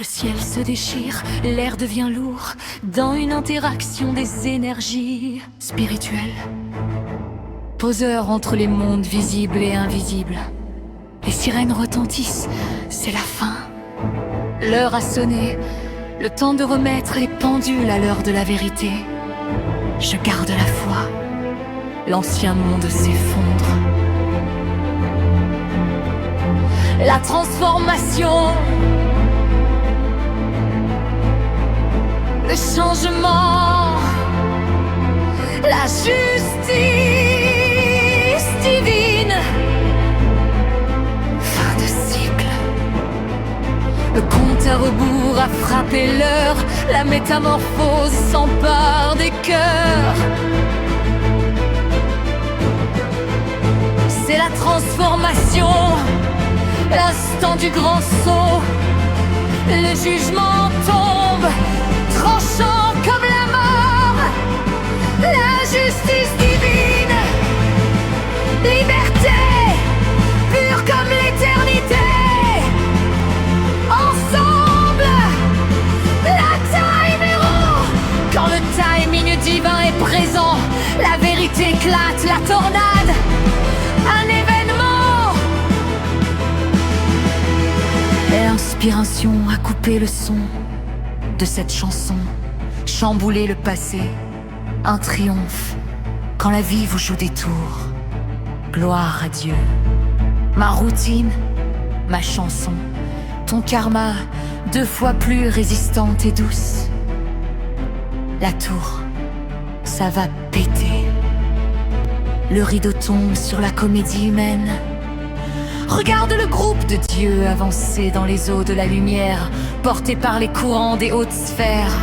Le ciel se déchire, l'air devient lourd, dans une interaction des énergies spirituelles. Poseur entre les mondes visibles et invisibles. Les sirènes retentissent, c'est la fin. L'heure a sonné, le temps de remettre les pendules à l'heure de la vérité. Je garde la foi, l'ancien monde s'effondre. La transformation, le changement, la justice divine. Fin de cycle. Le compte à rebours a frappé l'heure, la métamorphose s'empare des cœurs. C'est la transformation, l'instant du grand saut. Le jugement tombe, tranchant comme la mort. La justice divine, liberté, pure comme l'éternité. Ensemble, la time hero. Quand le timing divin est présent, la vérité éclate, la tornade, un événement. L'inspiration a coupé le son de cette chanson, chamboulé le passé, un triomphe quand la vie vous joue des tours. Gloire à Dieu. Ma routine, ma chanson, ton karma, 2 fois plus résistante et douce. La tour, ça va péter. Le rideau tombe sur la comédie humaine. Regarde le groupe de dieux avancer dans les eaux de la lumière, porté par les courants des hautes sphères.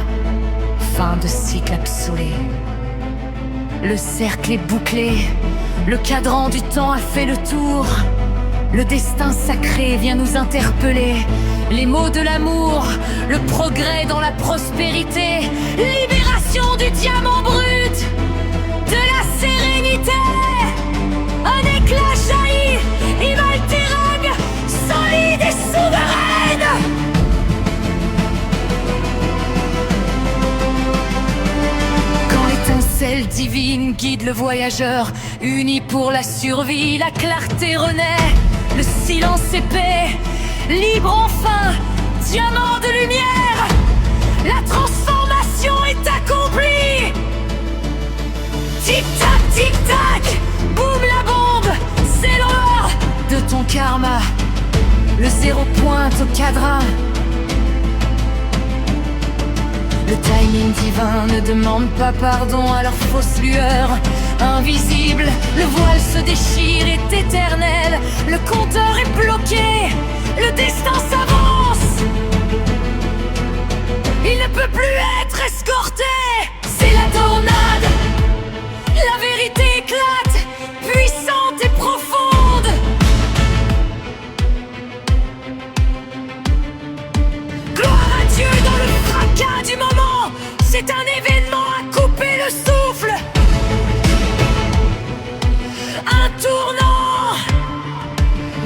Fin de cycle absolu. Le cercle est bouclé, le cadran du temps a fait le tour. Le destin sacré vient nous interpeller. Les mots de l'amour, le progrès dans la prospérité. Libération du diamant brut, de la sérénité. Un éclat jaillit, inaltérable, solide et souveraine. Quand l'étincelle divine guide le voyageur, uni pour la survie, la clarté renaît. Le silence épais, libre enfin, diamant de lumière. La transformation est accomplie. Tic-tac, tic-tac, boum la bombe, c'est l'heure de ton karma. Le zéro pointe au cadran. Le timing divin ne demande pas pardon à leur fausse lueur. Invisible, le voile se déchire, est éternel. Le compteur est bloqué, le destin s'avance. Il ne peut plus être escorté. C'est la tornade, la vérité éclate, puissante et profonde. Gloire à Dieu dans le fracas du moment. C'est un événement à couper le souffle. Un tournant.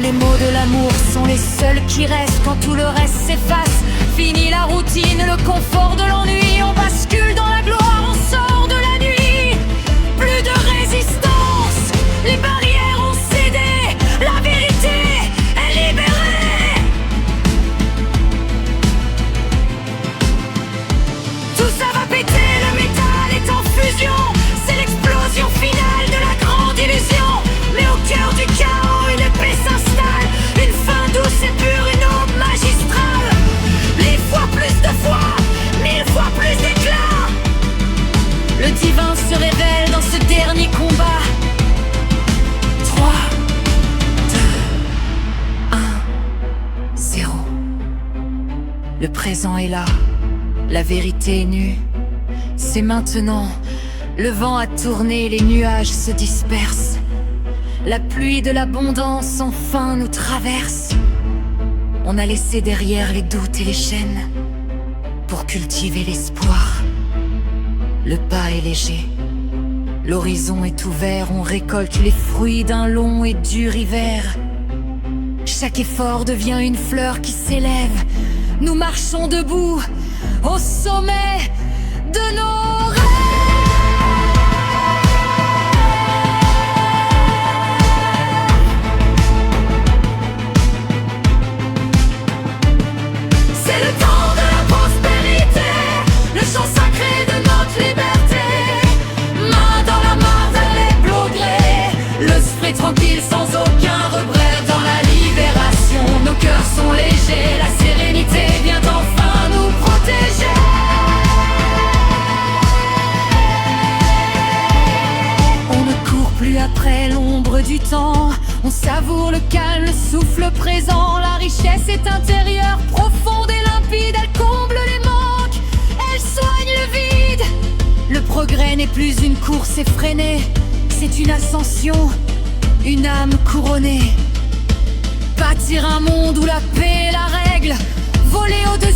Les mots de l'amour sont les seuls qui restent quand tout le reste s'efface. Fini la routine, le confort de l'ennui. On bascule dans la gloire, on sort de la nuit. Plus de résistance, les barrières ont cédé. La vérité est libérée. Tout ça va péter, le métal est en fusion. C'est l'explosion finale de la grande illusion. Mais au cœur du chaos, une paix s'installe. Une fin douce et pure, une aube magistrale. 1000 fois plus de foi, 1000 fois plus d'éclat. Le divin se révèle dans ce dernier combat. 3, 2, 1, 0. Le présent est là, la vérité est nue. C'est maintenant, le vent a tourné, les nuages se dispersent. La pluie de l'abondance enfin nous traverse. On a laissé derrière les doutes et les chaînes pour cultiver l'espoir. Le pas est léger, l'horizon est ouvert. On récolte les fruits d'un long et dur hiver. Chaque effort devient une fleur qui s'élève, nous marchons debout au sommet de nos rêves. C'est le temps de la prospérité, le chant sacré de notre liberté. Main dans la main, les progrès, l'esprit tranquille sans aucun regret. Dans la libération, nos cœurs sont légers, la sérénité vient enfin nous protéger. On ne court plus après l'ombre du temps, on savoure le calme, le souffle présent. La richesse est intérieure, profonde et limpide, elle comble les manques, elle soigne le vide. Le progrès n'est plus une course effrénée, c'est une ascension, une âme couronnée. Bâtir un monde où la paix est la règle, voler au-dessus